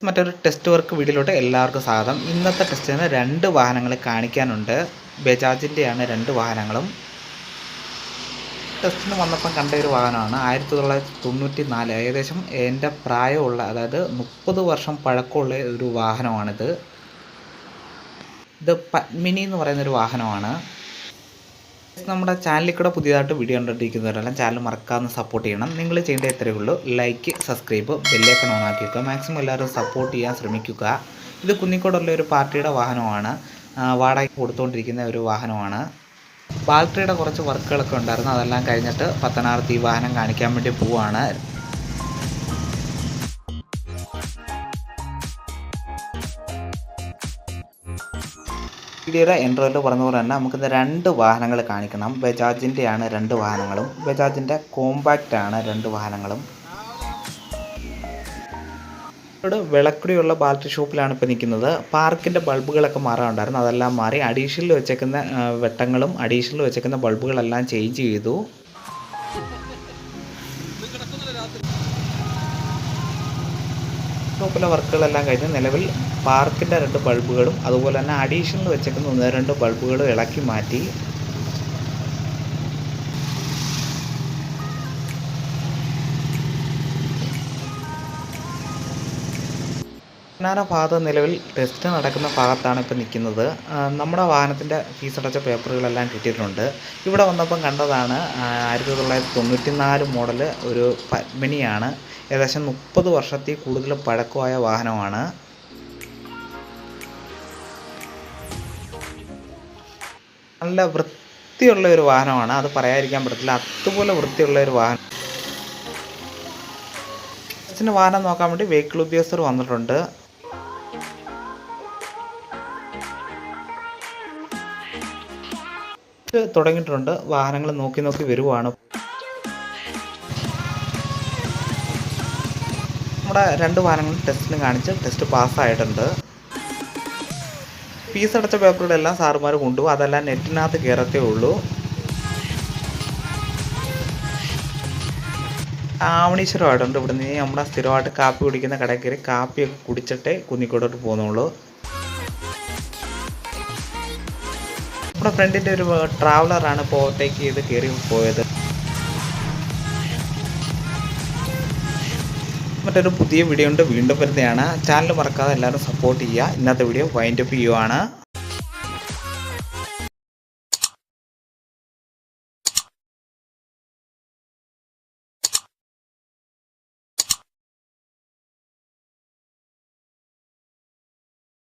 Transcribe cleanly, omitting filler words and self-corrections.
മറ്റൊരു test work വീഡിയോയിലോട്ട് എല്ലാവർക്കും സ്വാഗതം. ഇന്നത്തെ ടെസ്റ്റിന് 2 വാഹനങ്ങൾ കാണിക്കാനുണ്ട്. ബജാജിൻ്റെയാണ് 2 വാഹനങ്ങളും. ടെസ്റ്റിന് വന്നപ്പം കണ്ട ഒരു വാഹനമാണ് 1994, ഏകദേശം എൻ്റെ പ്രായമുള്ള, അതായത് 30 വർഷം പഴക്കമുള്ള ഒരു വാഹനമാണിത്. ഇത് പത്മിനി എന്ന് പറയുന്നൊരു വാഹനമാണ്. നമ്മുടെ ചാനലിൽ കൂടെ പുതിയതായിട്ട് വീഡിയോ കണ്ടുകൊണ്ടിരിക്കുന്നവരെല്ലാം ചാനൽ മറക്കാതെ സപ്പോർട്ട് ചെയ്യണം. നിങ്ങൾ ചെയ്യേണ്ട ഇത്രയേ ഉള്ളൂ: ലൈക്ക്, സബ്സ്ക്രൈബ്, ബെല്ലൈക്കൺ ഓൺ ആക്കി വെക്കുക. മാക്സിമം എല്ലാവരും സപ്പോർട്ട് ചെയ്യാൻ ശ്രമിക്കുക. ഇത് കുന്നിക്കോടുള്ള ഒരു പാർട്ടിയുടെ വാഹനമാണ്. വാടകയ്ക്ക് കൊടുത്തുകൊണ്ടിരിക്കുന്ന ഒരു വാഹനമാണ്. ബാറ്ററിയുടെ കുറച്ച് വർക്കുകളൊക്കെ ഉണ്ടായിരുന്നു. അതെല്ലാം കഴിഞ്ഞിട്ട് പത്തനാപുരത്ത് ഈ വാഹനം കാണിക്കാൻ വേണ്ടി പോവുകയാണ്. വീഡിയോയുടെ എൻട്രോയിൽ പറഞ്ഞതുപോലെ തന്നെ നമുക്കിന്ന് 2 വാഹനങ്ങൾ കാണിക്കണം. ബജാജിൻ്റെയാണ് 2 വാഹനങ്ങളും. ബജാജിൻ്റെ കോമ്പാക്റ്റ് ആണ് 2 വാഹനങ്ങളും. ഇവിടെ വിളക്കുടിയുള്ള ബാറ്ററി ഷോപ്പിലാണ് ഇപ്പോൾ നിൽക്കുന്നത്. പാർക്കിൻ്റെ ബൾബുകളൊക്കെ മാറാനുണ്ടായിരുന്നു, അതെല്ലാം മാറി. അഡീഷണൽ വെച്ചേക്കുന്ന വെട്ടങ്ങളും അഡീഷണൽ വെച്ചേക്കുന്ന ബൾബുകളെല്ലാം ചേഞ്ച് ചെയ്തു. ഷോപ്പിലെ വർക്കുകളെല്ലാം കഴിഞ്ഞ് നിലവിൽ പാർക്കിൻ്റെ 2 ബൾബുകളും അതുപോലെ തന്നെ അഡീഷണൽ വെച്ചേക്കുന്ന 1-2 ബൾബുകളും ഇളക്കി മാറ്റി. ഭാഗത്ത് നിലവിൽ ടെസ്റ്റ് നടക്കുന്ന ഭാഗത്താണ് ഇപ്പോൾ നിൽക്കുന്നത്. നമ്മുടെ വാഹനത്തിൻ്റെ ഫീസടച്ച പേപ്പറുകളെല്ലാം കിട്ടിയിട്ടുണ്ട്. ഇവിടെ വന്നപ്പം കണ്ടതാണ് 1994 മോഡൽ ഒരു പത്മിനിയാണ്. ഏകദേശം 30 വർഷത്തിൽ കൂടുതൽ പഴക്കമായ വാഹനമാണ്. നല്ല വൃത്തിയുള്ള ഒരു വാഹനമാണ്, അത് പറയാതിരിക്കാൻ പറ്റത്തില്ല. അതുപോലെ വൃത്തിയുള്ള ഒരു വാഹനം. വാഹനം നോക്കാൻ വേണ്ടി വെഹിക്കിൾ ഉദ്യോഗസ്ഥർ വന്നിട്ടുണ്ട്. തുടങ്ങിയിട്ടുണ്ട്. വാഹനങ്ങൾ നോക്കി വരുവാണ്. നമ്മുടെ 2 വാഹനങ്ങൾ ടെസ്റ്റിന് കാണിച്ച് ടെസ്റ്റ് പാസ്സായിട്ടുണ്ട്. ഫീസ് അടച്ച പേപ്പറുകളെല്ലാം സാറുമാർ കൊണ്ടുപോകും. അതെല്ലാം നെറ്റിനകത്ത് കയറത്തേ ഉള്ളൂ. ആവണീശ്വരമായിട്ടുണ്ട്. ഇവിടെ നിന്ന് നമ്മുടെ സ്ഥിരമായിട്ട് കാപ്പി കുടിക്കുന്ന കടയിൽ കയറി കാപ്പിയൊക്കെ കുടിച്ചിട്ടേ കുന്നിക്കോടോട്ട് പോകുന്നുള്ളൂ. നമ്മുടെ ഫ്രണ്ടിൻ്റെ ഒരു ട്രാവലറാണ് ഇപ്പോൾ ഓവർടേക്ക് ചെയ്ത് കയറി പോയത്. മറ്റൊരു പുതിയ വീഡിയോ ഉണ്ട് വീണ്ടും വരുന്നതാണ്. ചാനൽ മറക്കാതെ എല്ലാവരും സപ്പോർട്ട് ചെയ്യുക. ഇന്നത്തെ വീഡിയോ വൈൻഡപ്പ് ചെയ്യുവാണ്.